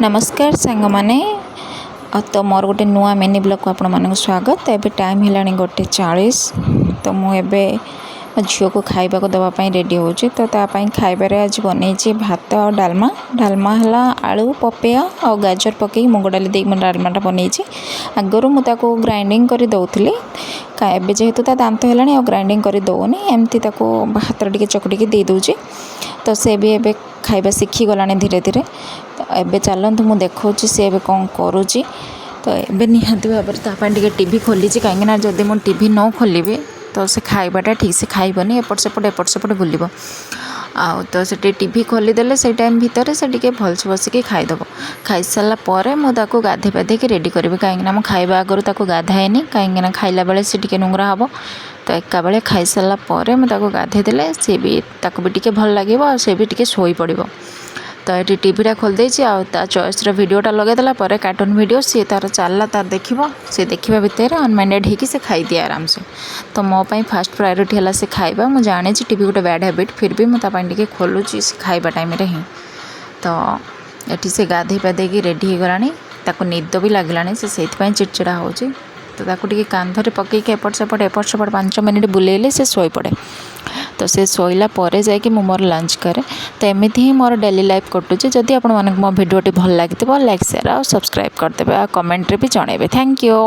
नमस्कार सांग मैंने तो मोर गोटे नुआ मिनी ब्लॉग को आपण मानक स्वागत। एबे टाइम है 1:40 तो मुझे झील को खाइबा को दवापाई रेडी हो तो तापाई खाइबार आज बनई भात और डालमा डालमा है आलू पपेया और गाजर पकई मुग डाली दे डालमाटा बनई आगु मुझे ग्राइंडिंग कर दौली एवं जेहेतु ता दांत है ग्राइंडिंग कर दौनी एमती हाथ टे चकटिकी दे दूची तो से भी एबे खाइबा शिखी गला धीरे धीरे। तो एबे चलतु मुझे देखा सी ए कौन करुच्ची तो एबे निहाती भाव में टीवी खोली कहीं जदि मुझे टीवी न खोलि तो से खाइबाटा ठीक से खाइबनी एपट सेपट बुल आ तो से टीवी खोलीदे से टाइम भितर से टे भलसे बसिक खाईदेव। खाई सारापर मुझे गाधे पाधे रेडी करी कहीं खाइबा आगु गाधाएनी कहीं खाइला बेले से टे नुंगरा हम तो एका बेले खाई सारापर मुझे गाधेदेले सी भी टे भल लगे से भी टे शोई पड़ो। तो ये टीवीटा खोलदे आ चॉइस वीडियोटा लगेदेला कार्टून वीडियो सी तार चलला तार देखिबो से देखिबा भितर अनमाइंडेड होगी से खाई दिए आराम से। तो मो पाई फास्ट प्रायोरिटी है से खाइबा मुझे जानी टीवी गोटे बैड हैबिट फिर भी मुझे खोलुची से खाइबा टाइम रे ही। तो ये से गाधे पाधे रेडी हो गलानी ताको निद भी लगलानी से चिड़चिड़ा हो तो ताको कांधरे पकईक एपट सेपट 5 मिनिट बुलेले से शोई पड़े। तो से शोला पर जाकि मोर लंच करे। तो एमती ही मोर डेली लाइफ कटुचे। जदि आपण मानक मो वीडियोटी भल लगी लाइक शेयर और सब्सक्राइब करदेवे और कमेंट रे भी जणेबे। Thank you.